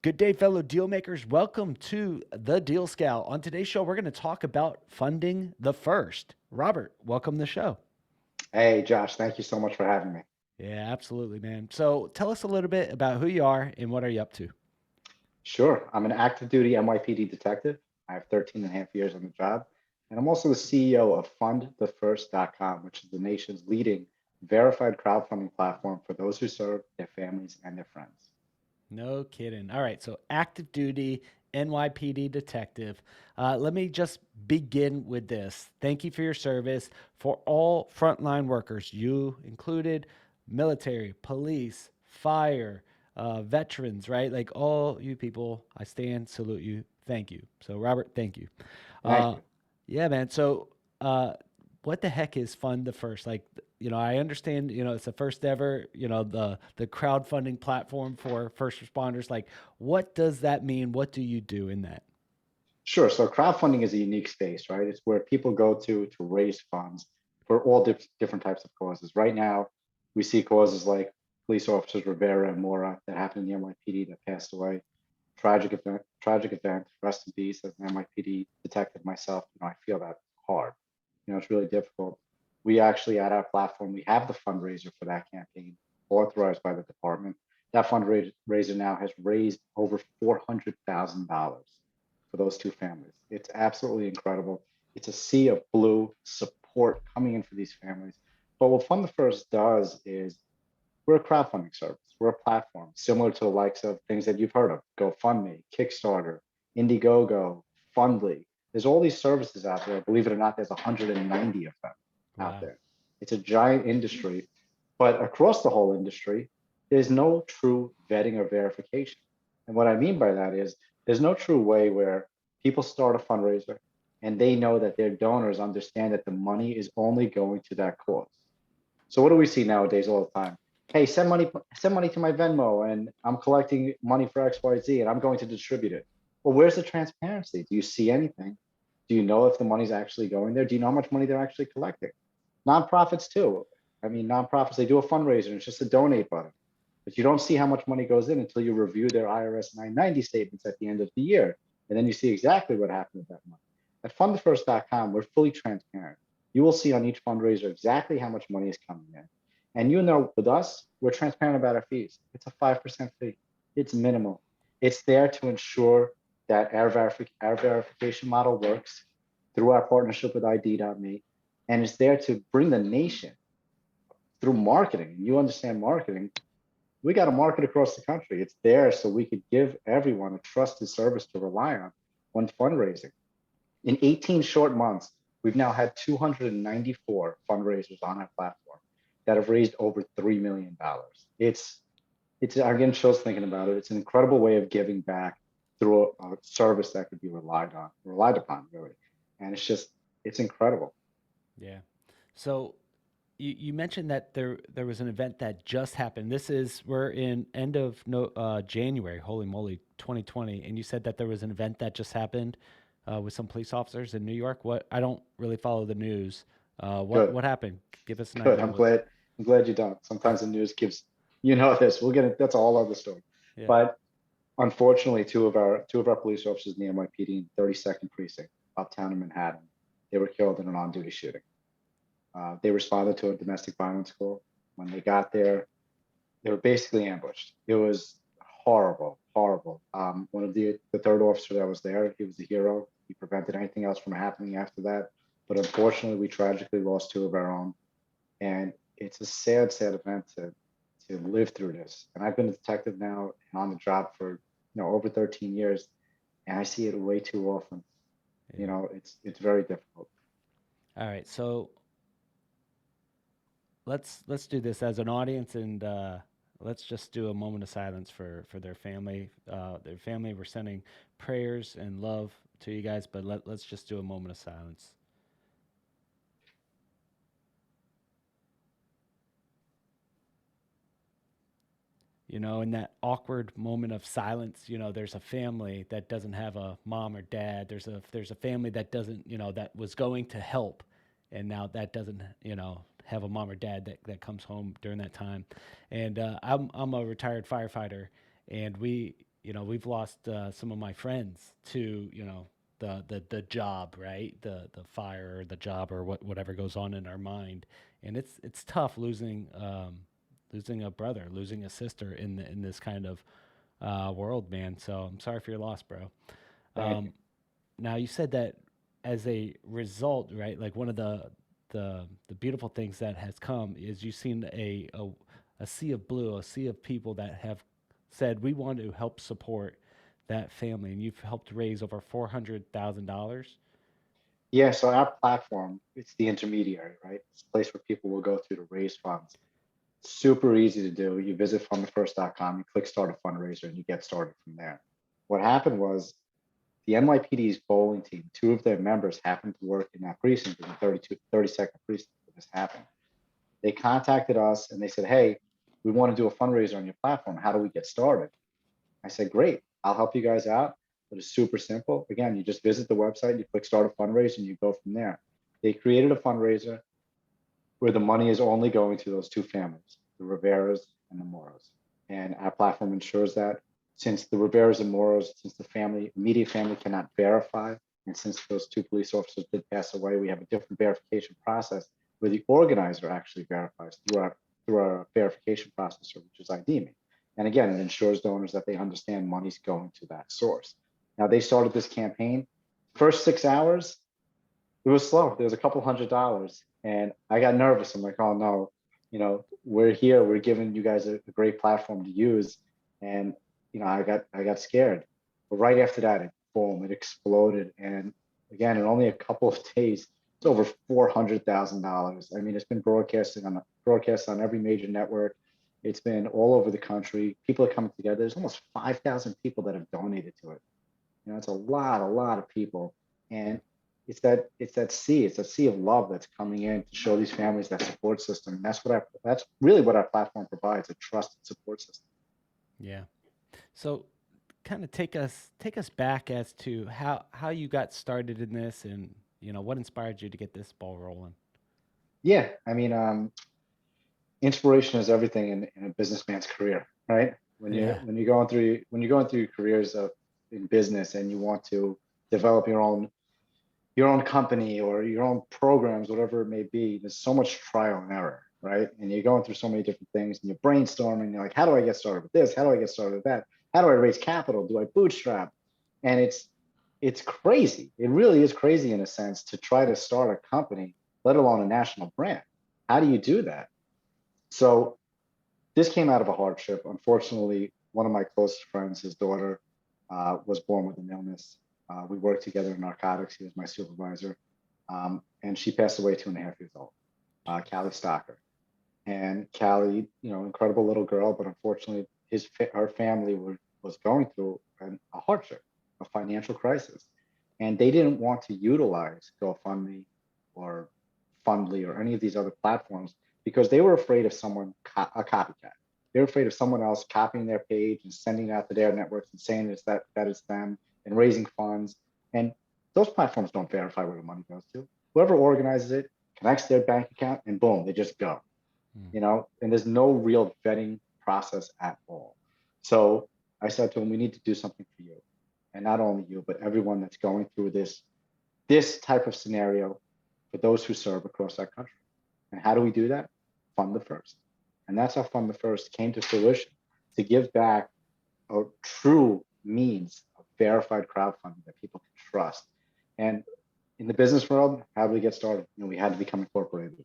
Good day, fellow deal makers. Welcome to the Deal Scout. On today's show, we're going to talk about funding the first. Robert, welcome to the show. Hey, Josh, thank you so much for having me. Yeah, absolutely, man. So tell us a little bit about who you are and what are you up to? Sure, I'm an active duty NYPD detective. I have 13 and a half years on the job, and I'm also the CEO of fundthefirst.com, which is the nation's leading verified crowdfunding platform for those who serve their families and their friends. No kidding. All right, so active duty NYPD detective. Let me just begin with this. Thank you for your service. For all frontline workers, you included, military, police, fire, veterans, right? Like all you people, I stand, salute you. Thank you. So, Robert, thank you. Thank Uh, you. yeah, man. So, what the heck is Fund the First? Like, I understand, it's the first ever, the crowdfunding platform for first responders. Like, what does that mean? What do you do in that? Sure. So crowdfunding is a unique space, right? It's where people go to raise funds for all different types of causes. Right now, we see causes like police officers Rivera and Mora that happened in the NYPD that passed away. Tragic event. Rest in peace. As an NYPD detective myself, I feel that hard. It's really difficult. We actually at our platform we have the fundraiser for that campaign authorized by the department. That fundraiser now has raised over $400,000 for those two families. It's absolutely incredible. It's a sea of blue support coming in for these families. But what Fund the First does is we're a crowdfunding service. We're a platform similar to the likes of things that you've heard of: GoFundMe, Kickstarter, Indiegogo, Fundly. There's all these services out there. Believe it or not, there's 190 of them out Wow. there. It's a giant industry, but across the whole industry, there's no true vetting or verification. And what I mean by that is there's no true way where people start a fundraiser and they know that their donors understand that the money is only going to that cause. So what do we see nowadays all the time? Hey, send money to my Venmo, and I'm collecting money for XYZ, and I'm going to distribute it. Well, where's the transparency? Do you see anything? Do you know if the money's actually going there? Do you know how much money they're actually collecting? Nonprofits too. I mean, nonprofits, they do a fundraiser, and it's just a donate button. But you don't see how much money goes in until you review their IRS 990 statements at the end of the year. And then you see exactly what happened with that money. At fundthefirst.com, we're fully transparent. You will see on each fundraiser exactly how much money is coming in. And with us, we're transparent about our fees. It's a 5% fee. It's minimal. It's there to ensure that our verification model works through our partnership with ID.me. And it's there to bring the nation through marketing. You understand marketing. We got to market across the country. It's there so we could give everyone a trusted service to rely on when fundraising. In 18 short months, we've now had 294 fundraisers on our platform that have raised over $3 million. It's again shows thinking about it. It's an incredible way of giving back through a service that could be relied upon, really. And it's incredible. Yeah. So you mentioned that there was an event that just happened. We're in end of no January, holy moly, 2020, and you said that there was an event that just happened with some police officers in New York. What I don't really follow the news. What Good, what happened? Give us an good. idea. What? I'm glad you don't. Sometimes the news gives this. We'll get it. That's a whole other story. Yeah. But unfortunately, two of our police officers in the NYPD in 32nd precinct, uptown in Manhattan, they were killed in an on-duty shooting. They responded to a domestic violence call. When they got there, they were basically ambushed. It was horrible, horrible. One of the third officer that was there, he was a hero. He prevented anything else from happening after that. But unfortunately, we tragically lost two of our own, and it's a sad, sad event to live through this. And I've been a detective now and on the job for over 13 years, and I see it way too often. Yeah. It's very difficult. All right. So let's do this as an audience, and let's just do a moment of silence for their family. Their family. We're sending prayers and love to you guys, but let's just do a moment of silence. In that awkward moment of silence, there's a family that doesn't have a mom or dad. There's a family that doesn't, that was going to help, and now that doesn't, have a mom or dad that comes home during that time. And I'm a retired firefighter, and we've lost some of my friends to, the job, right? The fire or the job or whatever goes on in our mind. And it's tough losing a brother, losing a sister in this kind of world, man. So I'm sorry for your loss, bro. Thank you. Um, Now you said that as a result, right? Like one of the beautiful things that has come is you've seen a sea of blue, a sea of people that have said we want to help support that family, and you've helped raise over $400,000. Yeah, so our platform, it's the intermediary, right? It's a place where people will go to raise funds. Super easy to do. You visit fundthefirst.com, you click start a fundraiser, and you get started from there. What happened was the NYPD's bowling team, two of their members happened to work in that precinct, in the 32nd precinct where this happened. They contacted us and they said, hey, we want to do a fundraiser on your platform. How do we get started? I said, great, I'll help you guys out. But it's super simple. Again, you just visit the website, you click start a fundraiser, and you go from there. They created a fundraiser where the money is only going to those two families, the Riveras and the Moros. And our platform ensures that since the Riveras and Moros, since the immediate family cannot verify, and since those two police officers did pass away, we have a different verification process where the organizer actually verifies through our verification processor, which is ID Me. And again, it ensures donors that they understand money's going to that source. Now they started this campaign. First 6 hours, it was slow. There was a couple $100, and I got nervous. I'm like, oh no, we're here. We're giving you guys a great platform to use, and I got scared. But right after that, boom, it exploded, and again, in only a couple of days, it's over $400,000. I mean, it's been broadcast on every major network. It's been all over the country. People are coming together. There's almost 5,000 people that have donated to it. It's a lot of people, and it's that sea of love that's coming in to show these families that support system. And that's really what our platform provides, a trusted support system. Yeah. So kind of take us back as to how you got started in this, and what inspired you to get this ball rolling. Yeah, I mean, inspiration is everything in a businessman's career, right? When you Yeah. when you're going through your careers in business and you want to develop your own company or your own programs, whatever it may be, there's so much trial and error, right? And you're going through so many different things and you're brainstorming. You're like, how do I get started with this? How do I get started with that? How do I raise capital? Do I bootstrap? And it's crazy. It really is crazy in a sense to try to start a company, let alone a national brand. How do you do that? So this came out of a hardship. Unfortunately, one of my closest friends, his daughter, was born with an illness. We worked together in narcotics. He was my supervisor. And she passed away 2.5 years old, Callie Stocker. And Callie, incredible little girl, but unfortunately, her family was going through a hardship, a financial crisis. And they didn't want to utilize GoFundMe or Fundly or any of these other platforms because they were afraid of a copycat. They were afraid of someone else copying their page and sending it out to their networks and saying that it's them and raising funds. And those platforms don't verify where the money goes to. Whoever organizes it connects their bank account and boom, they just go. Hmm. And there's no real vetting process at all. So I said to him, we need to do something for you. And not only you, but everyone that's going through this type of scenario for those who serve across our country. And how do we do that? Fund the First. And that's how Fund the First came to fruition, to give back a true means of verified crowdfunding that people can trust. And in the business world, how do we get started? We had to become incorporated.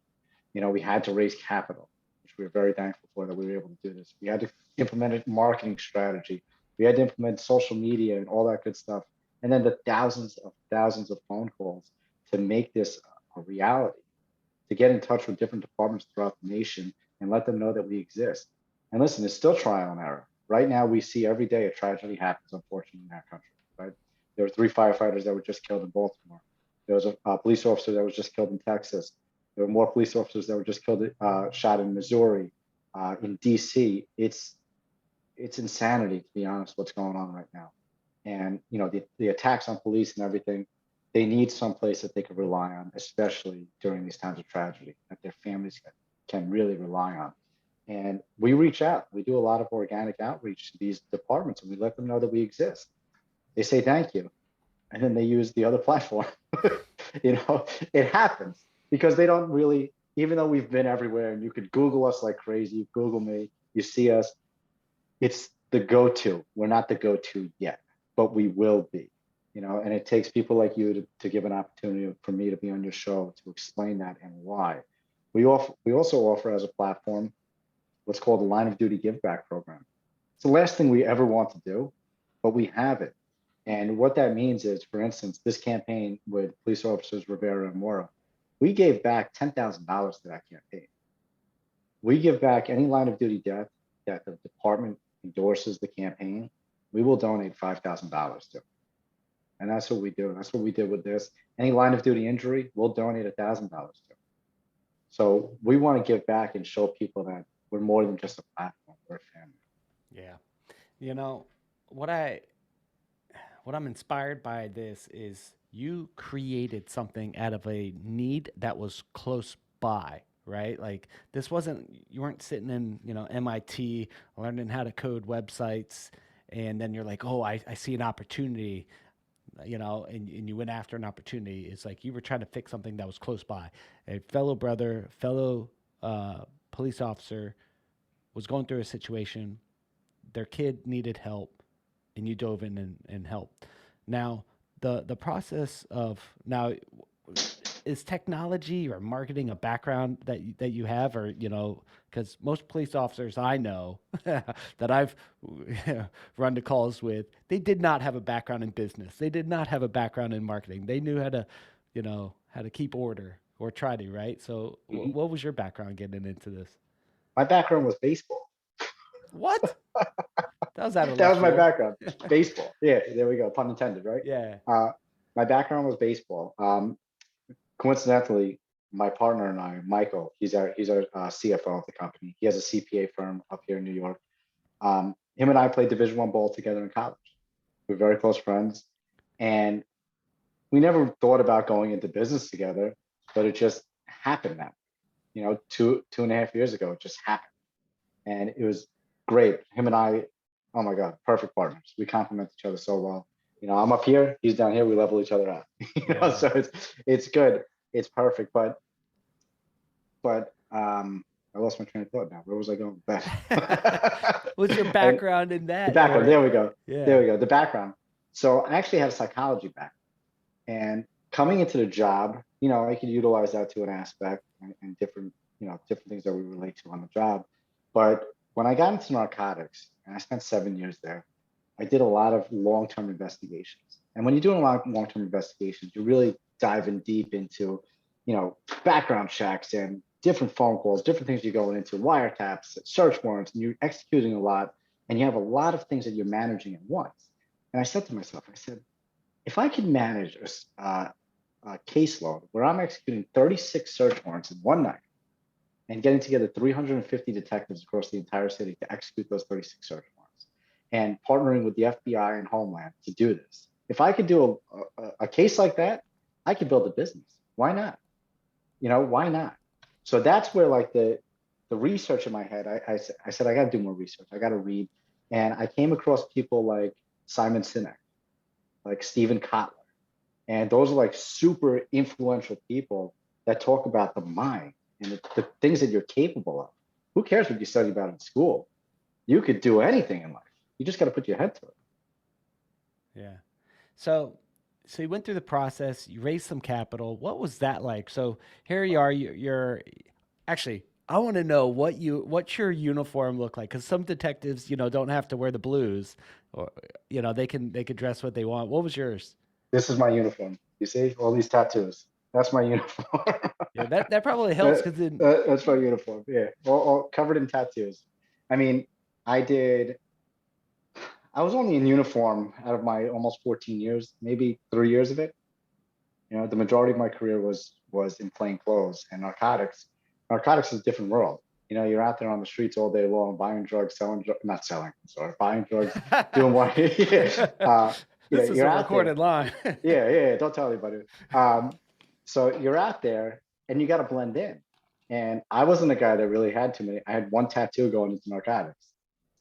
We had to raise capital, which we were very thankful for that we were able to do this. We had to implement a marketing strategy. We had to implement social media and all that good stuff. And then the thousands of phone calls to make this a reality, to get in touch with different departments throughout the nation and let them know that we exist. And listen, it's still trial and error. Right now, we see every day a tragedy happens, unfortunately, in our country. Right? There were 3 firefighters that were just killed in Baltimore. There was a police officer that was just killed in Texas. There were more police officers that were just killed, shot in Missouri, in D.C. It's insanity, to be honest, what's going on right now. And the attacks on police and everything, they need some place that they can rely on, especially during these times of tragedy, that their families can really rely on. And we reach out. We do a lot of organic outreach to these departments, and we let them know that we exist. They say thank you, and then they use the other platform. It happens because they don't really, even though we've been everywhere and you could Google us like crazy, you Google me, you see us, it's the go-to. We're not the go-to yet, but we will be, and it takes people like you to give an opportunity for me to be on your show to explain that and why. We also offer as a platform what's called the line of duty give back program. It's the last thing we ever want to do, but we have it. And what that means is, for instance, this campaign with police officers Rivera and Mora, we gave back $10,000 to that campaign. We give back any line of duty death that the department endorses the campaign, we will donate $5,000 to. And that's what we do. That's what we did with this. Any line of duty injury, we'll donate $1,000 to. So we want to give back and show people that we're more than just a platform, we're a family. Yeah. You know, what I what I'm inspired by this is you created something out of a need that was close by, right? Like this wasn't, you weren't sitting in, MIT learning how to code websites and then you're like, oh, I see an opportunity, and you went after an opportunity. It's like you were trying to fix something that was close by. A fellow brother, fellow police officer was going through a situation, their kid needed help, and you dove in and helped. Now, the process of now is technology or marketing a background that you have, or because most police officers I know that I've run to calls with, they did not have a background in business. They did not have a background in marketing. They knew how to keep order or try to, right? So, Mhm. what was your background getting into this? My background was baseball. What? That was out of That left was my field. background. Baseball. Yeah, there we go. Pun intended, right? Yeah. Uh, my background was baseball. Coincidentally, my partner and I, Michael, he's our CFO of the company. He has a CPA firm up here in New York. Him and I played Division One ball together in college. We're very close friends, and we never thought about going into business together, but it just happened that, 2.5 years ago, it just happened. And it was great. Him and I, oh my God, perfect partners. We complement each other so well. I'm up here, he's down here, we level each other out. Yeah. So it's good. It's perfect. But I lost my train of thought now. Where was I going with that? What's your And background in the that? background, Or there we go. There yeah. we go. The background. So I actually have a psychology background. And coming into the job, I could utilize that to an aspect and different things that we relate to on the job. But when I got into narcotics, and I spent 7 years there, I did a lot of long-term investigations. And when you're doing a lot of long-term investigations, you're really diving deep into, background checks and different phone calls, different things you're going into, wiretaps, search warrants, and you're executing a lot, and you have a lot of things that you're managing at once. And I said to myself, I said, if I could manage a caseload where I'm executing 36 search warrants in one night and getting together 350 detectives across the entire city to execute those 36 search warrants and partnering with the FBI and Homeland to do this, if I could do a case like that, I could build a business. Why not? Why not? So that's where like the research in my head, I said, I got to do more research. I got to read. And I came across people like Simon Sinek, like Stephen Kotler. And those are like super influential people that talk about the mind and the things that you're capable of. Who cares what you study about in school? You could do anything in life. You just got to put your head to it. Yeah. So, so you went through the process, you raised some capital. What was that like? So here you are, you're actually, I want to know what's your uniform look like? Because some detectives, don't have to wear the blues, or they can dress what they want. What was yours? This is my uniform. You see all these tattoos. That's my uniform. Yeah, that probably helps That- because then, that's my uniform. Yeah, all covered in tattoos. I mean, I did. I was only in uniform out of my almost 14 years, maybe 3 years of it. The majority of my career was in plain clothes and narcotics. Narcotics is a different world. You're out there on the streets all day long, buying drugs, selling drugs, not selling, I'm sorry, buying drugs, doing what? Yeah. this is You're a out there. recorded line. Yeah, yeah, yeah, don't tell anybody. So you're out there and you got to blend in. And I wasn't a guy that really had too many. I had one tattoo going into narcotics.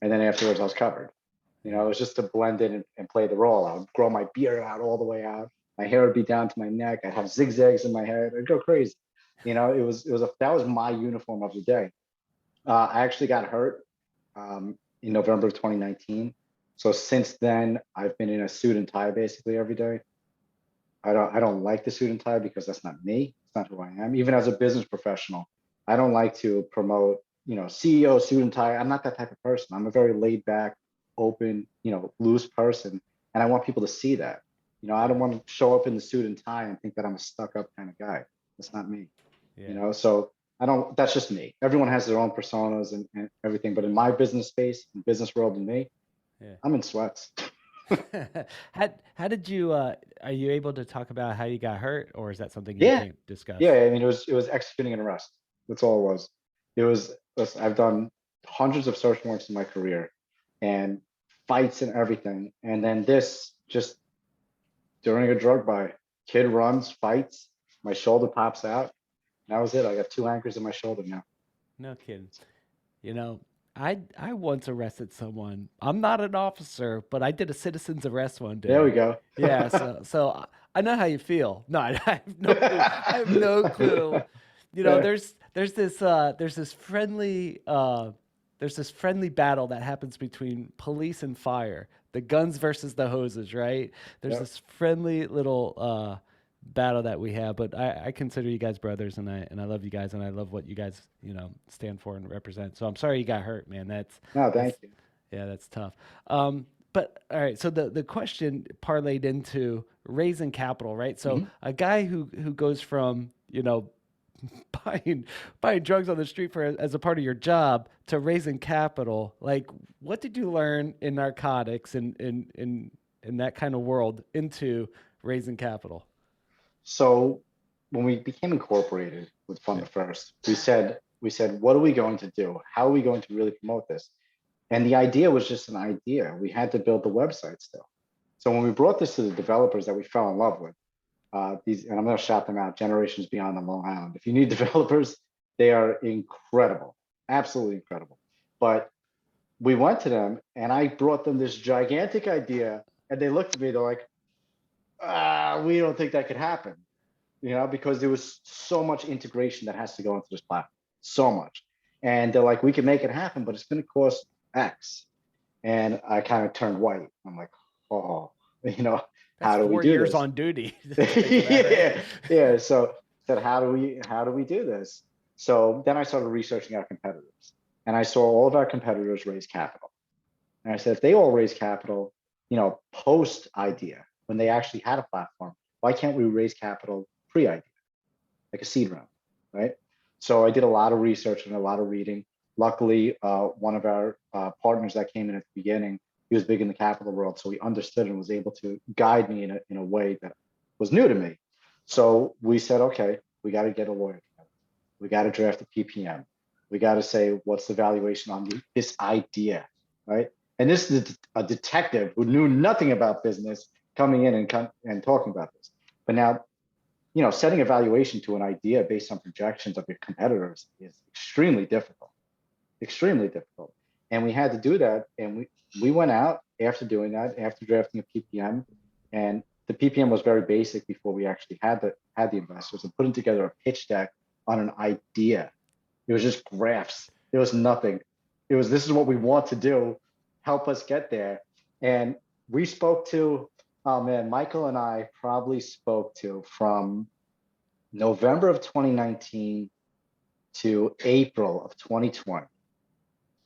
And then afterwards I was covered. It Yeah. was just to blend in and play the role. I would grow my beard out all the way out. My hair would be down to my neck. I'd have zigzags in my head. I'd go crazy. That was my uniform of the day. I actually got hurt in November of 2019. So since then, I've been in a suit and tie basically every day. I don't like the suit and tie because that's not me. It's not who I am. Even as a business professional, I don't like to promote, CEO suit and tie. I'm not that type of person. I'm a very laid back, open, loose person. And I want people to see that. I don't Yeah. want to show up in the suit and tie and think that I'm a stuck up kind of guy. That's not me. Yeah. So I don't, that's just me. Everyone has their own personas and everything. But in my business space, in business world and me, Yeah. I'm in sweats. How did you are you able to talk about how you got hurt, or is that something you Yeah. can't Yeah. discuss? I mean, it was executing an arrest. That's all it was. Listen, I've done hundreds of search warrants in my career and fights and everything. And then this just during a drug buy, kid runs, fights, my shoulder pops out. That was it. I got two anchors in my shoulder now. No kidding. You know, I once arrested someone. I'm not an officer, but I did a citizen's arrest one There we day. go. Yeah, so I know how you feel. No, I have no clue. I have no clue. Yeah. There's this friendly battle that happens between police and fire. The guns versus the hoses, right? There's Yep. this friendly little battle that we have, but I consider you guys brothers, and I love you guys, and I love what you guys stand for and represent. So I'm sorry you got hurt, man. No, That's thank you. yeah, that's tough. But all right, so the question parlayed into raising capital, right? So Mhm. a guy who goes from buying buying drugs on the street for as a part of your job to raising capital, like what did you learn in narcotics and in that kind of world into raising capital? So when we became incorporated with Fund Yeah. the First, we said, what are we going to do? How are we going to really promote this? And the idea was just an idea. We had to build the website still. So when we brought this to the developers that we fell in love with, and I'm going to shout them out, Generations Beyond on Long Island. If you need developers, they are incredible, absolutely incredible. But we went to them and I brought them this gigantic idea, and they looked at me, they're like, we don't think that could happen, because there was so much integration that has to go into this platform, so much. And they're like, we can make it happen, but it's going to cost X. And I kind of turned white. I'm like, oh, you know, That's how do we 4 do years this? on duty to pay for that, right? Yeah, yeah. So said, how do we do this? So then I started researching our competitors, and I saw all of our competitors raise capital. And I said, if they all raise capital, post idea, when they actually had a platform, why can't we raise capital pre-idea, like a seed round, right? So I did a lot of research and a lot of reading. Luckily, one of our partners that came in at the beginning, he was big in the capital world, so he understood and was able to guide me in a way that was new to me. So we said, okay, we got to get a lawyer together. We got to draft a PPM. We got to say what's the valuation on this idea, right? And this is a detective who knew nothing about business coming in and talking about this. But now, setting a valuation to an idea based on projections of your competitors is extremely difficult. And we had to do that. And we went out after doing that, after drafting a PPM, and the PPM was very basic before we actually had the investors, and putting together a pitch deck on an idea. It was just graphs. It was nothing. It was, this is what we want to do. Help us get there. And we spoke to, oh man, Michael and I probably spoke to from November of 2019 to April of 2020.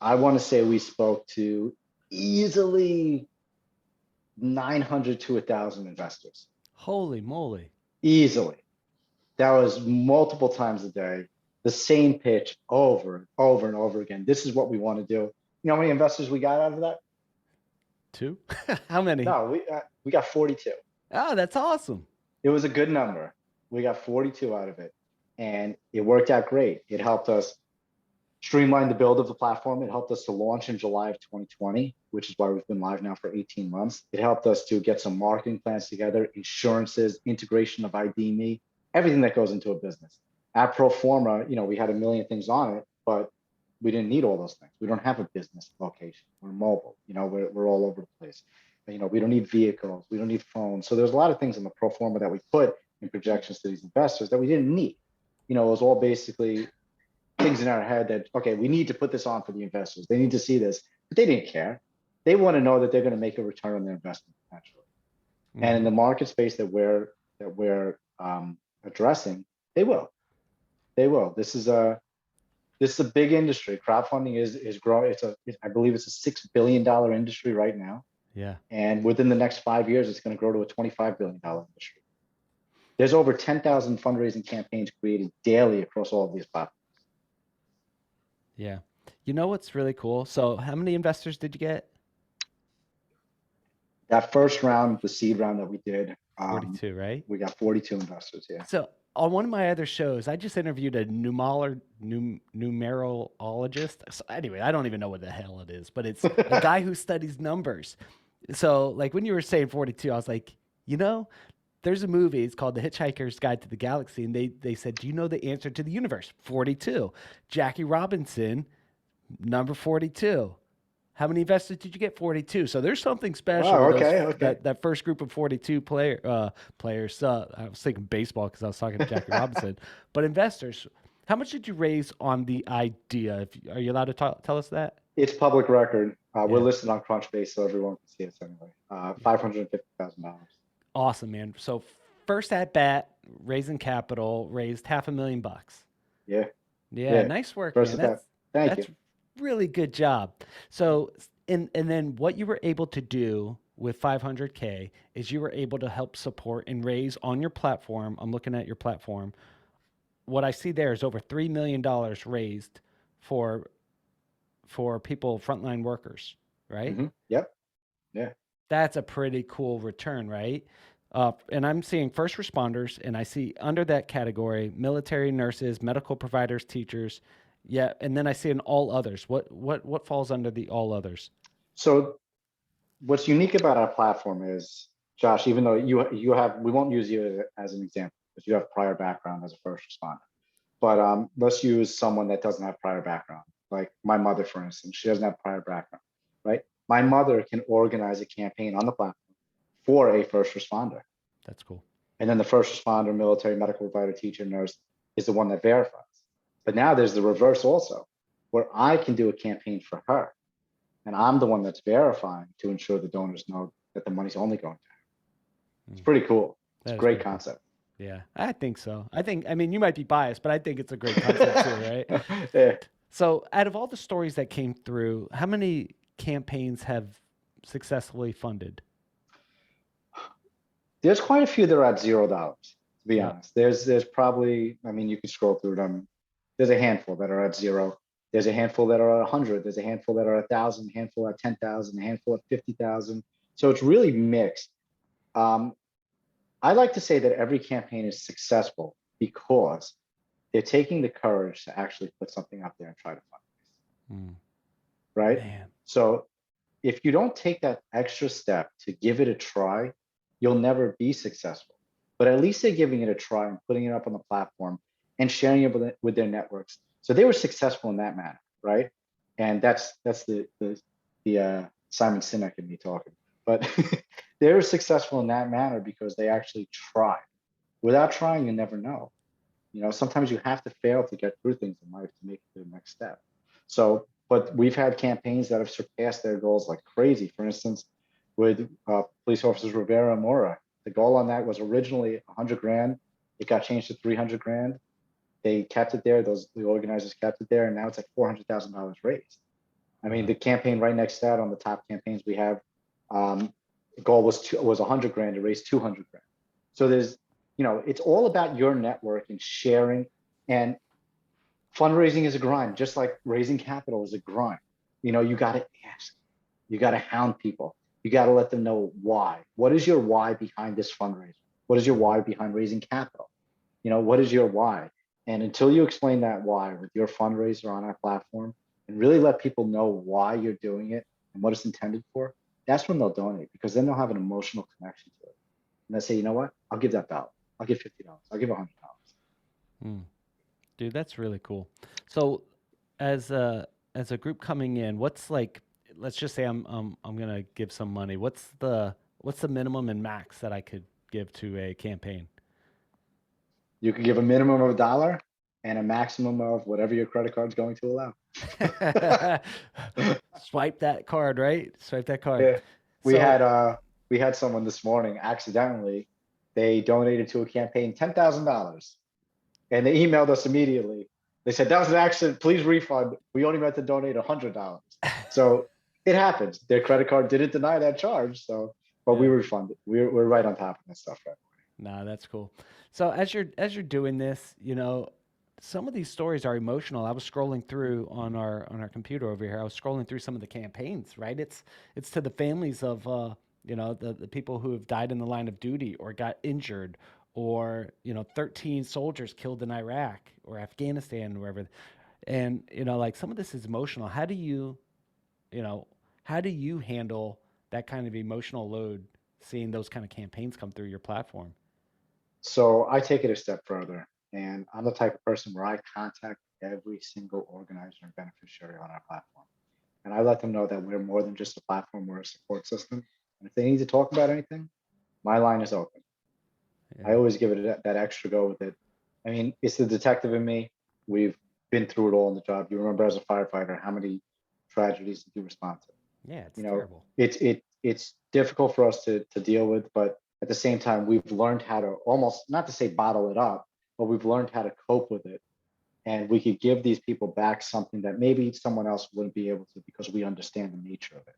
I want to say we spoke to easily 900 to 1,000 investors. Holy moly. Easily. That was multiple times a day, the same pitch over and over and over again. This is what we want to do. You know how many investors we got out of that? 2? How many? No, we got 42. Oh, that's awesome. It was a good number. We got 42 out of it, and it worked out great. It helped us streamline the build of the platform. It helped us to launch in July of 2020, which is why we've been live now for 18 months. It helped us to get some marketing plans together, insurances, integration of ID Me, everything that goes into a business. At pro forma, we had a million things on it, but we didn't need all those things. We don't have a business location. We're mobile. We're all over the place. We don't need vehicles. We don't need phones. So there's a lot of things in the pro forma that we put in projections to these investors that we didn't need. It was all basically things in our head that, okay, we need to put this on for the investors. They need to see this, but they didn't care. They want to know that they're going to make a return on their investment potentially. And in the market space that we're addressing, they will. They will. This is a big industry. Crowdfunding is growing. I believe it's a $6 billion industry right now. Yeah. And within the next 5 years, it's going to grow to a $25 billion industry. There's over 10,000 fundraising campaigns created daily across all of these platforms. Yeah. You know what's really cool? So how many investors did you get? That first round, the seed round that we did, 42, right? we got 42 investors. Yeah. So on one of my other shows, I just interviewed a numerologist. So anyway, I don't even know what the hell it is, but it's a guy who studies numbers. So like when you were saying 42, I was like, there's a movie. It's called The Hitchhiker's Guide to the Galaxy, and they said, "Do you know the answer to the universe?" 42. Jackie Robinson, number 42. How many investors did you get? 42. So there's something special Wow. with those Okay. that first group of 42 players. I was thinking baseball because I was talking to Jackie Robinson, but investors. How much did you raise on the idea? Are you allowed to tell us that? It's public record. We're Yeah. listed on Crunchbase, so everyone can see it anyway. $550,000. Awesome, man. So first at bat, raising capital, raised $500,000. Yeah. Yeah, Yeah. nice work, First man. at that. Thank you. That's really good job. So and then what you were able to do with 500K is you were able to help support and raise on your platform. I'm looking at your platform. What I see there is over $3 million raised for people, frontline workers, right? Yep. Yeah. That's a pretty cool return, right? And I'm seeing first responders, and I see under that category military, nurses, medical providers, teachers. Yeah, and then I see an all others. What falls under the all others? So what's unique about our platform is, Josh, even though you have, we won't use you as an example because you have prior background as a first responder. But let's use someone that doesn't have prior background, like my mother, for instance. She doesn't have prior background, right? My mother can organize a campaign on the platform for a first responder. That's cool. And then the first responder, military, medical provider, teacher, nurse is the one that verifies. But now there's the reverse also, where I can do a campaign for her. And I'm the one that's verifying to ensure the donors know that the money's only going to her. It's pretty cool. It's a great concept. Yeah, I think so. I mean, you might be biased, but I think it's a great concept too, right? Yeah. So, out of all the stories that came through, how many campaigns have successfully funded? There's quite a few that are at $0, to be Yep. honest. There's probably, I mean, you can scroll through them. There's a handful that are at 0. There's a handful that are at 100. There's a handful that are at 1,000, a handful at 10,000, a handful at 50,000. So it's really mixed. I like to say that every campaign is successful because they're taking the courage to actually put something out there and try to fundraise, right? Man. So if you don't take that extra step to give it a try, you'll never be successful. But at least they're giving it a try and putting it up on the platform and sharing it with their networks. So they were successful in that manner, right? And that's the Simon Sinek and me talking. But they were successful in that manner because they actually tried. Without trying, you never know. Sometimes you have to fail to get through things in life to make it to the next step. So, but we've had campaigns that have surpassed their goals like crazy. For instance, with police officers Rivera and Mora, the goal on that was originally 100 grand. It got changed to 300 grand. They kept it there. The organizers kept it there, and now it's like $400,000 raised. I mean, the campaign right next to that on the top campaigns we have, the goal was 100 grand to raise 200 grand. So there's, it's all about your network and sharing. And fundraising is a grind, just like raising capital is a grind. You got to ask, you got to hound people, you got to let them know why. What is your why behind this fundraiser? What is your why behind raising capital? What is your why? And until you explain that why with your fundraiser on our platform and really let people know why you're doing it and what it's intended for, that's when they'll donate, because then they'll have an emotional connection to it. And they say, you know what? I'll give that $1. I'll give $50. I'll give $100. Dude, that's really cool. So, as a group coming in, what's like? Let's just say I'm gonna give some money. What's the minimum and max that I could give to a campaign? You can give a minimum of $1 and a maximum of whatever your credit card's going to allow. Swipe that card, right? Swipe that card. Yeah. We So, had we had someone this morning accidentally, they donated to a campaign $10,000 and they emailed us immediately. They said that was an accident. Please refund. We only meant to donate $100. So it happens. Their credit card didn't deny that charge. So, but we yeah. refunded. We're right on top of that stuff right Nah, that's cool. So as you're doing this, some of these stories are emotional. I was scrolling through on our computer over here. I was scrolling through some of the campaigns, right? It's to the families of the people who have died in the line of duty or got injured, or 13 soldiers killed in Iraq or Afghanistan or wherever. And like some of this is emotional. You know, how do you handle that kind of emotional load seeing those kind of campaigns come through your platform? So I take it a step further, and I'm the type of person where I contact every single organizer and beneficiary on our platform. And I let them know that we're more than just a platform, we're a support system. And if they need to talk about anything, my line is open. I Yeah. always give it that extra go with it. I mean, it's the detective in me. We've been through it all in the job. You remember as a firefighter, how many tragedies did you respond to? Yeah, it's You know, terrible. it's difficult for us to deal with, but at the same time, we've learned how to almost not to say bottle it up, but we've learned how to cope with it. And we could give these people back something that maybe someone else wouldn't be able to because we understand the nature of it.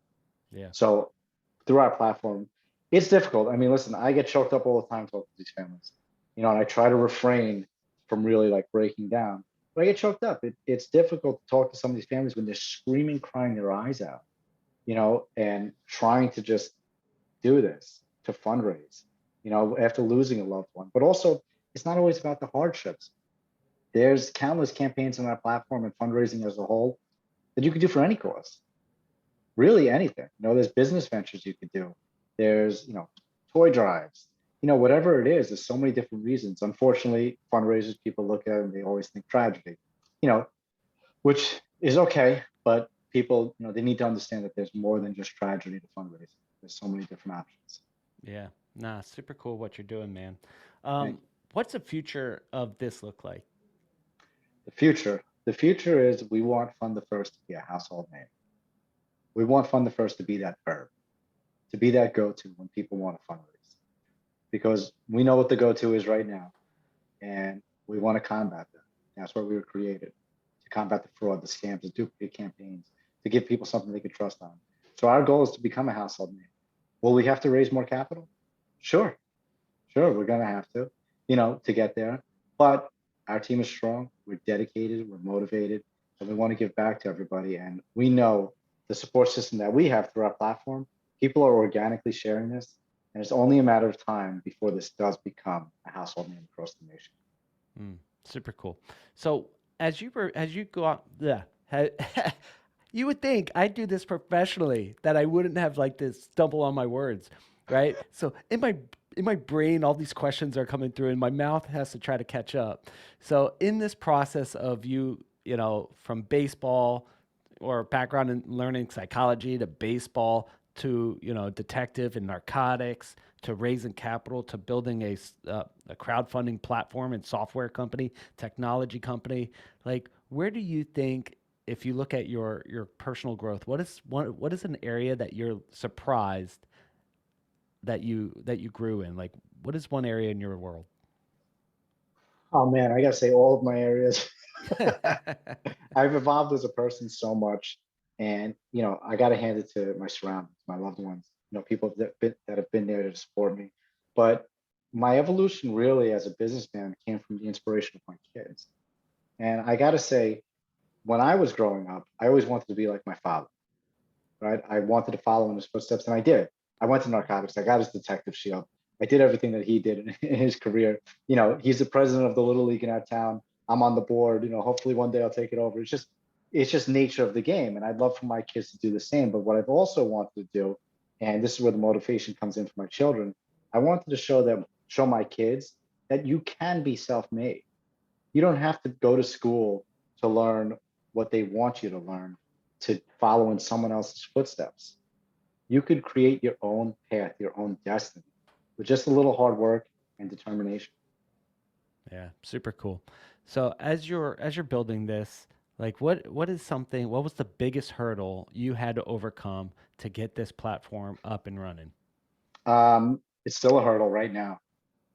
Yeah. So through our platform, it's difficult. I mean, listen, I get choked up all the time talking to these families, and I try to refrain from really like breaking down, but I get choked up. It's difficult to talk to some of these families when they're screaming, crying their eyes out, and trying to just do this to fundraise, after losing a loved one. But also, it's not always about the hardships. There's countless campaigns on our platform and fundraising as a whole that you could do for any cause, really anything. There's business ventures you could do. There's, toy drives, whatever it is, there's so many different reasons. Unfortunately, fundraisers, people look at it and they always think tragedy, you know, which is okay, but people, they need to understand that there's more than just tragedy to fundraise. There's so many different options. Yeah. Nah, super cool what you're doing, man. Thank you. What's the future of this look like? The future is we want Fund the First to be a household name. We want Fund the First to be that verb, to be that go-to when people want to fundraise, because we know what the go-to is right now, and we want to combat that. That's why we were created, to combat the fraud, the scams, the duplicate campaigns, to give people something they can trust on. So our goal is to become a household name. Will we have to raise more capital? Sure, sure, we're gonna have to, to get there. But our team is strong, we're dedicated, we're motivated, and we want to give back to everybody. And we know the support system that we have through our platform, people are organically sharing this, and it's only a matter of time before this does become a household name across the nation. Mm, super cool. So as you go out, yeah, you would think I'd do this professionally, that I wouldn't have like this stumble on my words, right? So in my brain, all these questions are coming through, and my mouth has to try to catch up. So in this process of from baseball or background in learning psychology to baseball to detective and narcotics to raising capital to building a crowdfunding platform and software company, technology company, like where do you think, if you look at your personal growth, what is an area that you're surprised that you grew in? Like, what is one area in your world? Oh man, I gotta say all of my areas. I've evolved as a person so much, and I gotta hand it to my surroundings, my loved ones, people that have been there to support me. But my evolution really as a businessman came from the inspiration of my kids. And I gotta say, when I was growing up, I always wanted to be like my father, right? I wanted to follow in his footsteps, and I did. I went to narcotics. I got his detective shield. I did everything that he did in his career. He's the president of the little league in our town. I'm on the board. Hopefully one day I'll take it over. It's just nature of the game, and I'd love for my kids to do the same. But what I've also wanted to do, and this is where the motivation comes in for my children, I wanted to show my kids that you can be self-made. You don't have to go to school to learn what they want you to learn, to follow in someone else's footsteps. You could create your own path, your own destiny, with just a little hard work and determination. Yeah, super cool. So as you're building this, like what was the biggest hurdle you had to overcome to get this platform up and running? It's still a hurdle right now.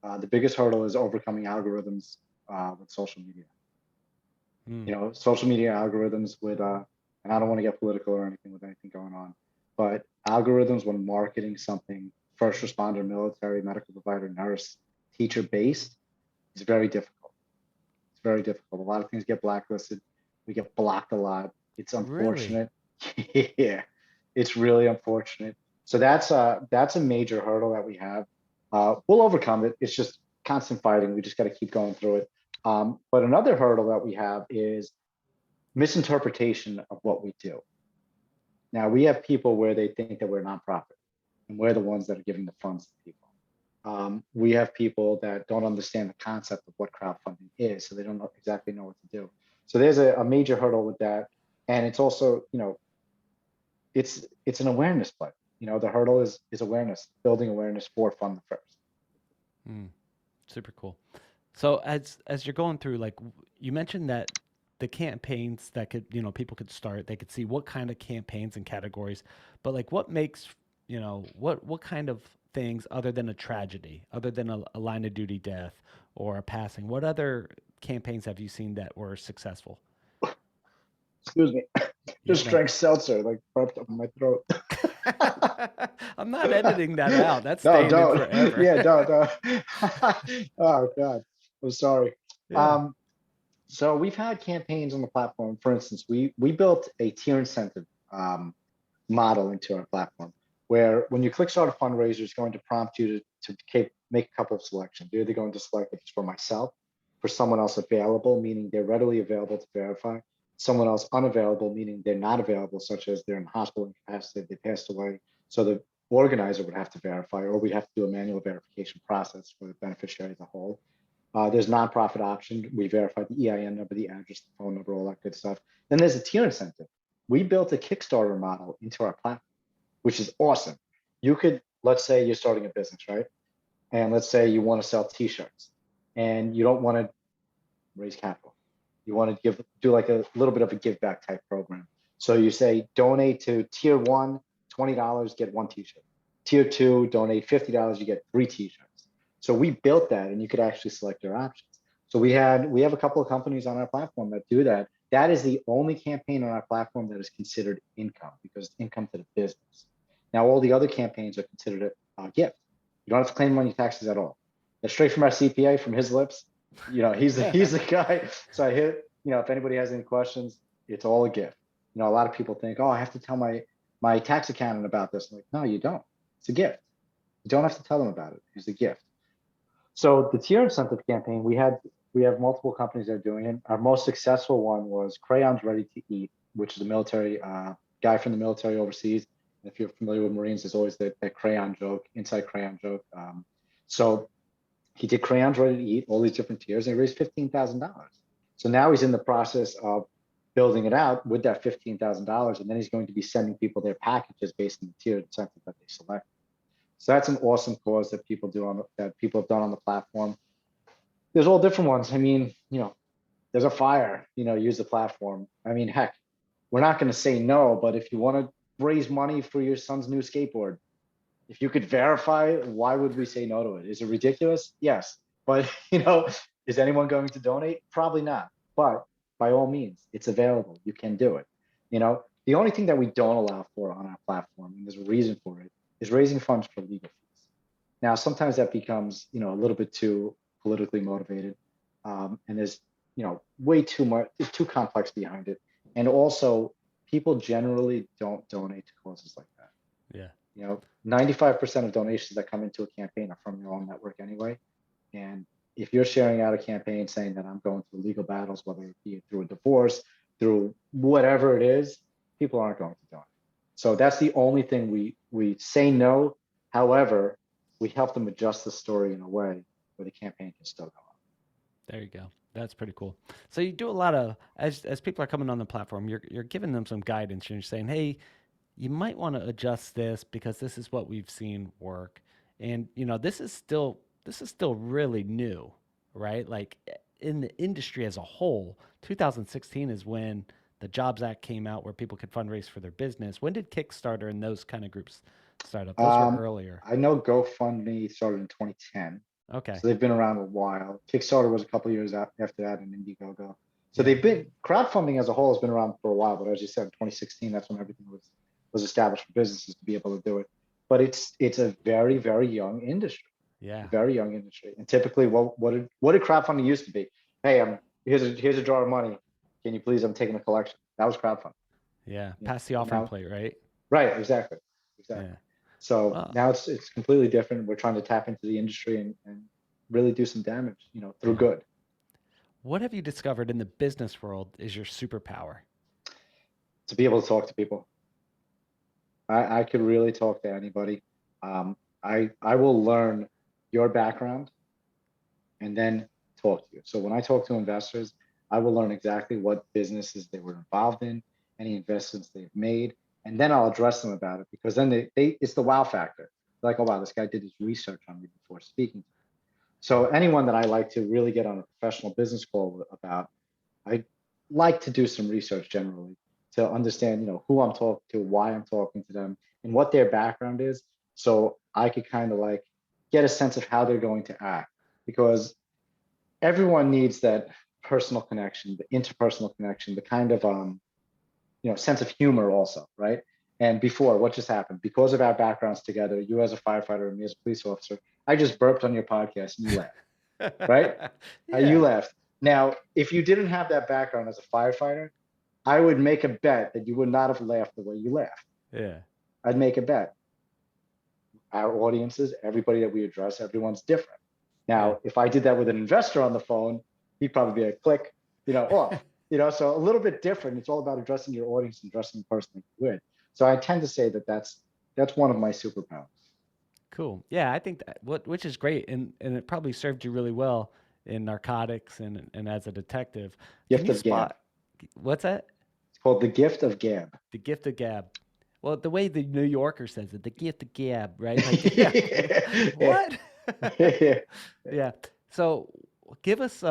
The biggest hurdle is overcoming algorithms with social media. Hmm. Social media algorithms with, and I don't want to get political or anything with anything going on, but algorithms when marketing something first responder, military, medical provider, nurse, teacher based is very difficult. It's very difficult. A lot of things get blacklisted. We get blocked a lot. It's Really? unfortunate. Yeah, it's really unfortunate. So that's a major hurdle that we have. We'll overcome it. It's just constant fighting. We just got to keep going through it. But another hurdle that we have is misinterpretation of what we do. Now we have people where they think that we're a nonprofit, and we're the ones that are giving the funds to people. We have people that don't understand the concept of what crowdfunding is, so they don't exactly know what to do. So there's a major hurdle with that, and it's also, it's an awareness play. The hurdle is awareness, building awareness for fund first. Hmm. Super cool. So as you're going through, like you mentioned that the campaigns that could, people could start, they could see what kind of campaigns and categories, but like what makes, what kind of things other than a tragedy, other than a line of duty death or a passing, what other campaigns have you seen that were successful? Excuse me, Yeah, just no. drank seltzer, like burped up in my throat. I'm not editing that out. That's No, staying in don't. forever. Yeah, don't. Oh God, I'm sorry. Yeah. Um, so we've had campaigns on the platform. For instance, we built a tier incentive model into our platform, where when you click start a fundraiser, it's going to prompt you to make a couple of selections. You're either going to select if it's for myself, for someone else available, meaning they're readily available to verify, someone else unavailable, meaning they're not available, such as they're in hospital incapacity, they passed away. So the organizer would have to verify, or we'd have to do a manual verification process for the beneficiary as a whole. There's nonprofit option. We verified the EIN number, the address, the phone number, all that good stuff. Then there's a tier incentive. We built a Kickstarter model into our platform, which is awesome. You could, let's say you're starting a business, right? And let's say you want to sell t-shirts and you don't want to raise capital. You want to do like a little bit of a give back type program. So you say donate to tier one, $20, get one t-shirt. Tier two, donate $50, you get three t-shirts. So we built that and you could actually select your options. So we have a couple of companies on our platform that do that. That is the only campaign on our platform that is considered income, because it's income to the business. Now, all the other campaigns are considered a gift. You don't have to claim on your taxes at all. That's straight from our CPA, from his lips. He's the guy. So I hit, if anybody has any questions, it's all a gift. A lot of people think, oh, I have to tell my tax accountant about this. I'm like, no, you don't. It's a gift. You don't have to tell them about it. It's a gift. So the tier incentive campaign, we have multiple companies that are doing it. Our most successful one was Crayons Ready to Eat, which is a military guy from the military overseas. And if you're familiar with Marines, there's always that crayon joke, inside crayon joke. So he did Crayons Ready to Eat, all these different tiers, and he raised $15,000. So now he's in the process of building it out with that $15,000, and then he's going to be sending people their packages based on the tier incentive that they select. So that's an awesome cause that people have done on the platform. There's all different ones. I mean, there's a fire, use the platform. I mean, heck, we're not going to say no, but if you want to raise money for your son's new skateboard, if you could verify, why would we say no to it? Is it ridiculous? Yes. But, is anyone going to donate? Probably not. But by all means, it's available. You can do it. The only thing that we don't allow for on our platform, and there's a reason for it, is raising funds for legal fees. Now, sometimes that becomes, a little bit too politically motivated. And there's, way too much, it's too complex behind it. And also, people generally don't donate to causes like that. Yeah. 95% of donations that come into a campaign are from your own network anyway. And if you're sharing out a campaign saying that I'm going through legal battles, whether it be through a divorce, through whatever it is, people aren't going to donate. So that's the only thing we say no. However, we help them adjust the story in a way where the campaign can still go on. There you go. That's pretty cool. So you do a lot of as people are coming on the platform, you're giving them some guidance. And you're saying, hey, you might want to adjust this because this is what we've seen work. And this is still really new, right? Like in the industry as a whole, 2016 is when the Jobs Act came out where people could fundraise for their business. When did Kickstarter and those kind of groups start up? Those were Um, earlier. I know GoFundMe started in 2010, Okay. so they've been around a while. Kickstarter was a couple years after that, and Indiegogo. So Yeah. they've been crowdfunding as a whole has been around for a while, but as you said, in 2016, that's when everything was established for businesses to be able to do it. But it's a very, very young industry, Yeah. very young industry. And typically, what did crowdfunding used to be? Hey, here's a jar of money. Can you please? I'm taking a collection. That was crowdfunding. Yeah. You know, Pass the but offering now, plate, right? right, exactly, exactly. Yeah. So Well, now it's completely different. We're trying to tap into the industry and really do some damage, through yeah. good. What have you discovered in the business world is your superpower? To be able to talk to people. I could really talk to anybody. I will learn your background and then talk to you. So when I talk to investors, I will learn exactly what businesses they were involved in, any investments they've made, and then I'll address them about it because then they it's the wow factor. Like, oh wow, this guy did his research on me before speaking. So Yeah. anyone that I like to really get on a professional business call about, I like to do some research generally to understand, who I'm talking to, why I'm talking to them, and what their background is. So I could kind of like get a sense of how they're going to act because everyone needs that personal connection, the interpersonal connection, the kind of sense of humor also, right? And before, what just happened? Because of our backgrounds together, you as a firefighter and me as a police officer, I just burped on your podcast and you laughed, right? You Yeah. laughed. Now, if you didn't have that background as a firefighter, I would make a bet that you would not have laughed the way you laughed. Yeah. I'd make a bet. Our audiences, everybody that we address, everyone's different. Yeah. Now, if I did that with an investor on the phone, he'd probably be a click, off. So a little bit different. It's all about addressing your audience and addressing the person that you're with. So I tend to say that that's one of my superpowers. Cool. Yeah, I think that which is great, and it probably served you really well in narcotics and as a detective. Can Gift you of gab. spot what's that? It's called the gift of gab. The gift of gab. Well, the way the New Yorker says it, the gift of gab, right? Like, yeah, Yeah. what? Yeah. Yeah. So, give us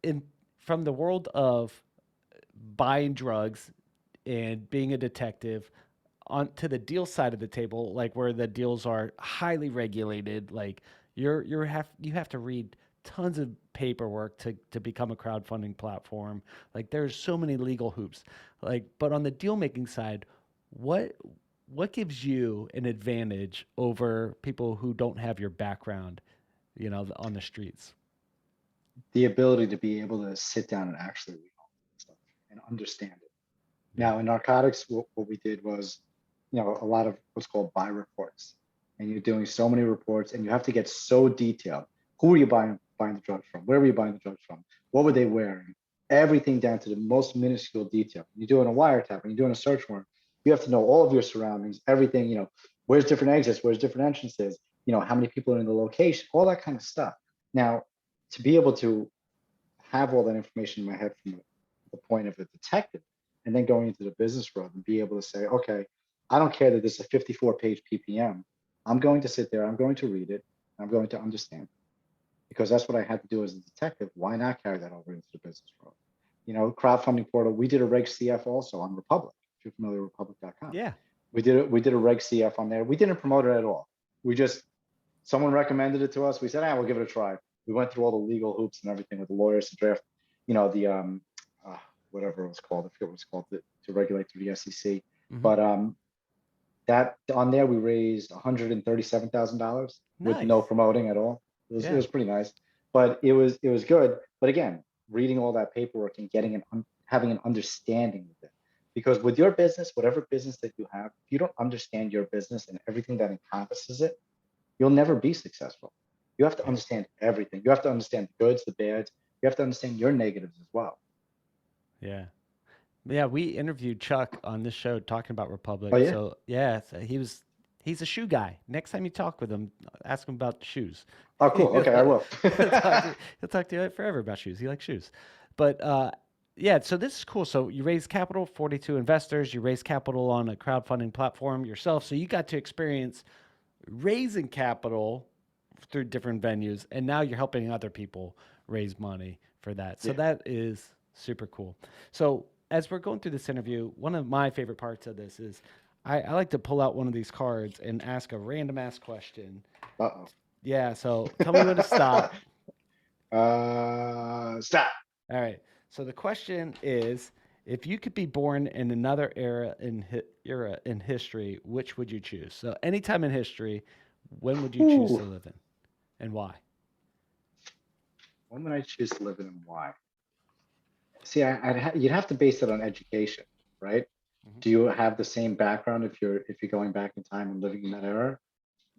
in from the world of buying drugs and being a detective on to the deal side of the table, like where the deals are highly regulated, like you have to read tons of paperwork to become a crowdfunding platform. Like there's so many legal hoops. Like, but on the deal making side, what what gives you an advantage over people who don't have your background, on the streets? The ability to be able to sit down and actually read all that stuff and understand it. Yeah. Now, in narcotics, what we did was, a lot of what's called buy reports, and you're doing so many reports, and you have to get so detailed. Who are you buying the drugs from? Where were you buying the drugs from? What were they wearing? Everything down to the most minuscule detail. You're doing a wiretap, and you're doing a search warrant. You have to know all of your surroundings, everything. Where's different exits, where's different entrances. How many people are in the location, all that kind of stuff. Now, to be able to have all that information in my head from the point of a detective and then going into the business world and be able to say, okay, I don't care that this is a 54-page ppm. I'm going to sit there, I'm going to read it, I'm going to understand, because that's what I had to do as a detective. Why not carry that over into the business world? Crowdfunding portal, we did a reg cf also on Republic, if you're familiar with republic.com. Yeah. We did a reg cf on there. We didn't promote it at all. We just, someone recommended it to us. We said, we'll give it a try. We went through all the legal hoops and everything with the lawyers to draft, the whatever it was called. I forget what it's called to regulate through the SEC. Hmm. But that on there we raised $137,000 with no Nice. promoting at all. It Yeah. was pretty nice, but it was good. But again, reading all that paperwork and getting having an understanding of it, because with your business, whatever business that you have, if you don't understand your business and everything that encompasses it, you'll never be successful. You have to Yeah. understand everything. You have to understand the goods, the bads. You have to understand your negatives as well. Yeah. Yeah, we interviewed Chuck on this show talking about Oh Republic. yeah. So yeah, so He's a shoe guy. Next time you talk with him, ask him about shoes. Oh, cool. Okay, I will. He'll talk to you forever about shoes. He likes shoes. But yeah, so this is cool. So you raise capital, 42 investors. You raise capital on a crowdfunding platform yourself. So you got to experience raising capital through different venues, and now you're helping other people raise money for that. So Yeah. that is super cool. So as we're going through this interview, one of my favorite parts of this is I like to pull out one of these cards and ask a random ass question. Uh-oh. Yeah, so tell me when to stop. Stop. All right. So the question is, if you could be born in another era in history, which would you choose? So anytime in history, when would you choose to Ooh. live in, and why? When would I choose to live in and why? See, you'd have to base it on education, right? Mhm. Do you have the same background if you're going back in time and living in that era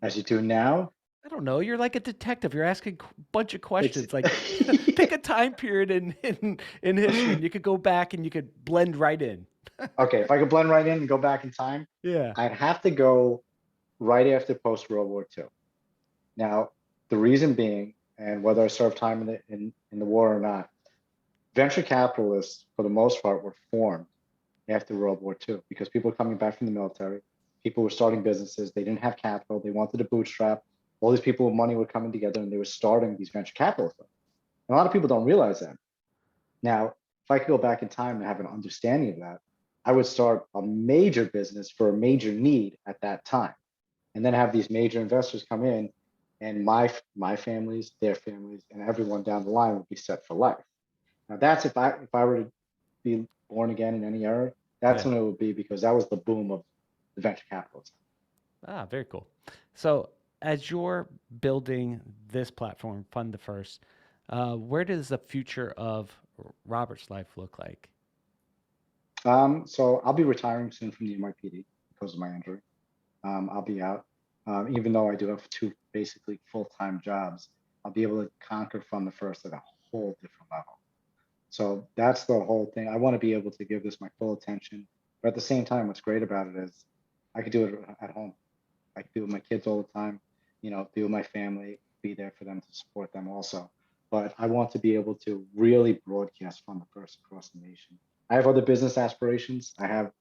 as you do now? I don't know. You're like a detective. You're asking a bunch of It's questions. Like, pick a time period in history, and you could go back and you could blend right in. okay. If I could blend right in and go back in time, Yeah. I'd have to go right after post World War II. Now, the reason being, and whether I served time in the war or not, venture capitalists, for the most part, were formed after World War II because people were coming back from the military. People were starting businesses. They didn't have capital. They wanted to bootstrap. All these people with money were coming together and they were starting these venture capital firms. And a lot of people don't realize that. Now, if I could go back in time and have an understanding of that, I would start a major business for a major need at that time, and then have these major investors come in, and my families, their families, and everyone down the line would be set for life. Now, that's if I were to be born again in any era, that's Yeah. when it would be because that was the boom of the venture capitalism. Ah, very cool. So, as you're building this platform, Fund the First, where does the future of Robert's life look like? So I'll be retiring soon from the NYPD because of my injury. I'll be out. Even though I do have two basically full-time jobs, I'll be able to conquer Fund the First at a whole different level. So that's the whole thing. I want to be able to give this my full attention. But at the same time, what's great about it is I could do it at home. I could be with my kids all the time, be with my family, be there for them to support them also. But I want to be able to really broadcast Fund the First across the nation. I have other business aspirations. I have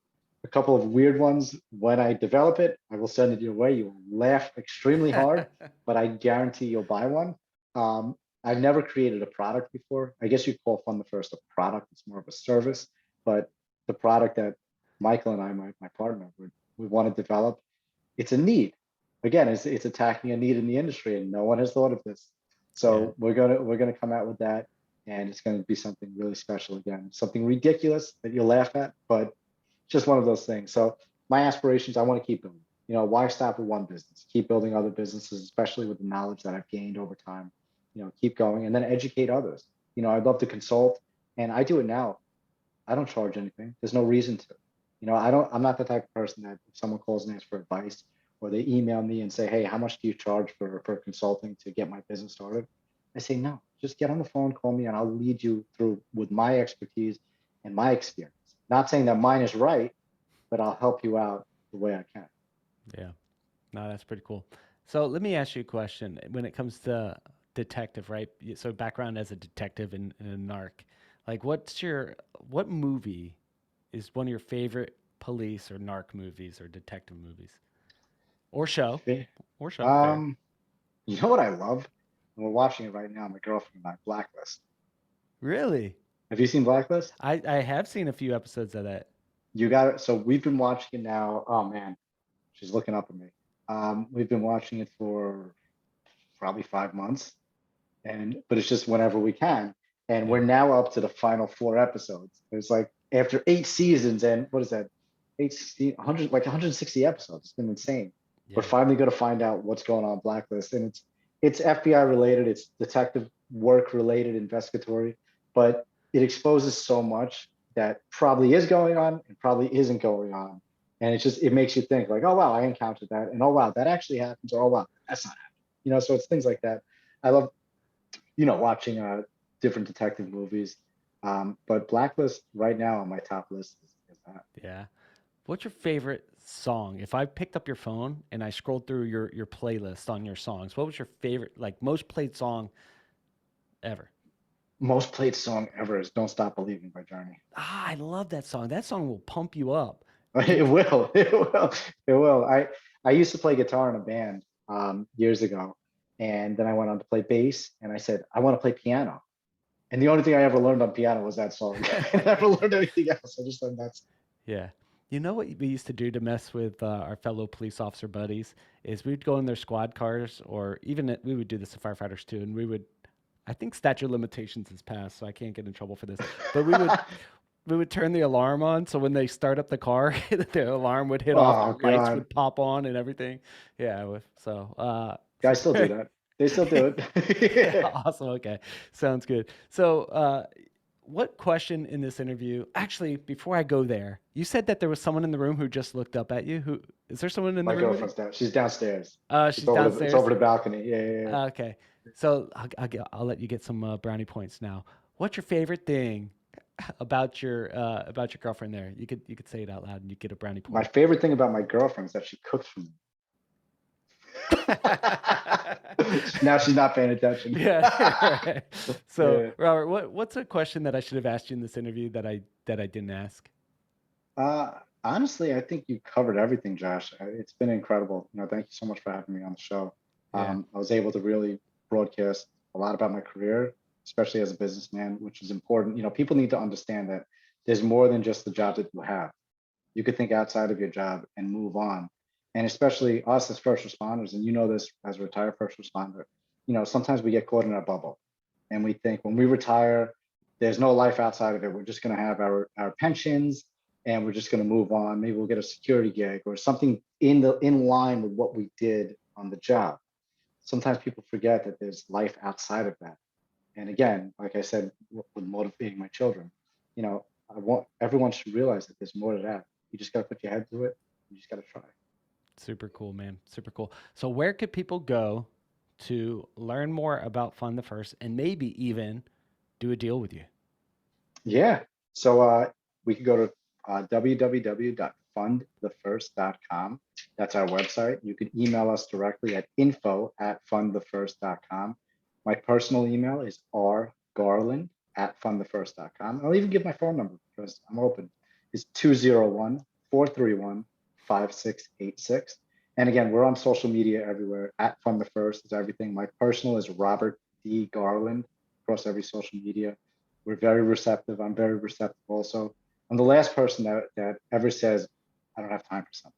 a couple of weird ones. When I develop it, I will send it your way. You will laugh extremely hard, but I guarantee you'll buy one. Um, I've never created a product before. I guess you call Fund the First a product. It's more of a service, but the product that Michael and I, my partner, we want to develop, it's a need. Again, it's attacking a need in the industry, and no one has thought of this. Yeah. So we're gonna come out with that, and it's gonna be something really special again, something ridiculous that you'll laugh at, but just one of those things. So my aspirations, I want to keep building. Why stop with one business? Keep building other businesses, especially with the knowledge that I've gained over time. Keep going and then educate others. I'd love to consult, and I do it now. I don't charge anything. There's no reason to. I'm not the type of person that if someone calls and asks for advice or they email me and say, hey, how much do you charge for consulting to get my business started? I say, no, just get on the phone, call me, and I'll lead you through with my expertise and my experience. Not saying that mine is right, but I'll help you out the way I can. Yeah. No, that's pretty cool. So let me ask you a question. When it comes to detective, right? So background as a detective in a narc, like what movie is one of your favorite police or narc movies or detective movies or show Okay. or show? Fair. Um, you know what I love? And we're watching it right now, my girlfriend and I, Blacklist. Really? Have you seen Blacklist? I have seen a few episodes of that. You got it. So we've been watching it now. Oh man, she's looking up at me. We've been watching it for probably 5 months, and but it's just whenever we can. And Yeah. we're now up to the final four episodes. It's like after 8 seasons, and what is that? 100, like 160 episodes. It's been insane. We're Yeah. finally going to find out what's going on Blacklist, and it's FBI related, it's detective work related, investigatory, but it exposes so much that probably is going on and probably isn't going on, and it makes you think like, oh wow, I encountered that, and oh wow, that actually happens, or oh wow, that's not happening. So it's things like that. I love watching different detective movies. But Blacklist right now on my top list is that. Yeah. What's your favorite song? If I picked up your phone and I scrolled through your playlist on your songs, what was your favorite, like most played song ever? Most played song ever is "Don't Stop Believing" by Journey. Ah, I love that song. That song will pump you up. You It will. It will. It will. I used to play guitar in a band years ago, and then I went on to play bass, and I said I want to play piano. And the only thing I ever learned on piano was that song. I never learned anything else. I just learned that. Yeah. You know what we used to do to mess with our fellow police officer buddies is we'd go in their squad cars, or even we would do this to firefighters too, and we would. I think statute of limitations has passed, so I can't get in trouble for this. But we would turn the alarm on, so when they start up the car, the alarm would hit off, Oh the lights God, would pop on, and everything. Yeah. guys still do that. They still do it. Awesome. Okay. Sounds good. So, what question in this interview? Actually, before I go there, you said that there was someone in the room who just looked up at you. Who is there? Someone in the My room with you? girlfriend's down. She's downstairs. She's It's downstairs. over the balcony. Yeah, yeah, yeah. Okay. So I'll let you get some brownie points now. What's your favorite thing about your girlfriend there? You could say it out loud and you get a brownie My point. favorite thing about my girlfriend is that she cooks for me. Now she's not paying attention. Yeah. Right. So, Yeah. Robert, what's a question that I should have asked you in this interview that I didn't ask? Honestly, I think you covered everything, Josh. It's been incredible. Thank you so much for having me on the show. Yeah. I was able to really broadcast a lot about my career, especially as a businessman, which is important. People need to understand that there's more than just the job that you have. You could think outside of your job and move on. And especially us as first responders, and you know this as a retired first responder, sometimes we get caught in a bubble and we think when we retire, there's no life outside of it. We're just going to have our pensions and we're just going to move on. Maybe we'll get a security gig or something in line with what we did on the job. Sometimes people forget that there's life outside of that. And again, like I said, with motivating my children, I want everyone should realize that there's more to that. You just got to put your head to it. You just got to try. Super cool, man. Super cool. So, where could people go to learn more about Fund the First and maybe even do a deal with you? Yeah. So we could go to www.fundthefirst.com. That's our website. You can email us directly at info@fundthefirst.com. My personal email is rgarland@fundthefirst.com. I'll even give my phone number because I'm open. It's 201-431-5686. And again, we're on social media everywhere. At Fund the First is everything. My personal is Robert D. Garland across every social media. We're very receptive. I'm very receptive also. I'm the last person that ever says, I don't have time for something.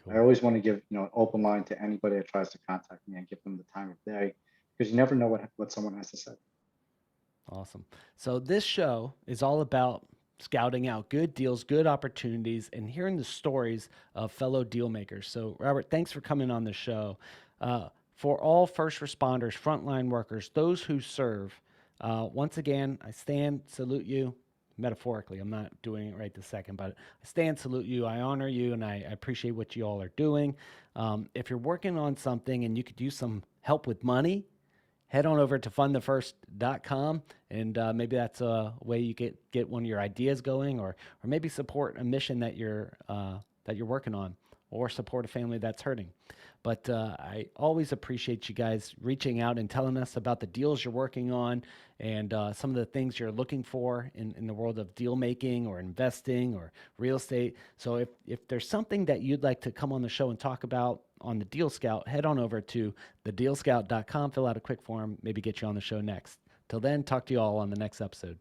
I Cool. always want to give an open line to anybody that tries to contact me and give them the time of day because you never know what someone has to say. Awesome. So, this show is all about scouting out good deals, good opportunities, and hearing the stories of fellow deal makers. So, Robert, thanks for coming on the show. For all first responders, frontline workers, those who serve, once again, I stand, salute you. Metaphorically, I'm not doing it right this second, but I stand, salute you. I honor you, and I appreciate what you all are doing. If you're working on something and you could use some help with money, head on over to fundthefirst.com, and maybe that's a way you get one of your ideas going, or maybe support a mission that you're working on, or support a family that's hurting. But I always appreciate you guys reaching out and telling us about the deals you're working on and some of the things you're looking for in the world of deal making or investing or real estate. So if there's something that you'd like to come on the show and talk about on the Deal Scout, head on over to thedealscout.com, fill out a quick form, maybe get you on the show next. Till then, talk to you all on the next episode.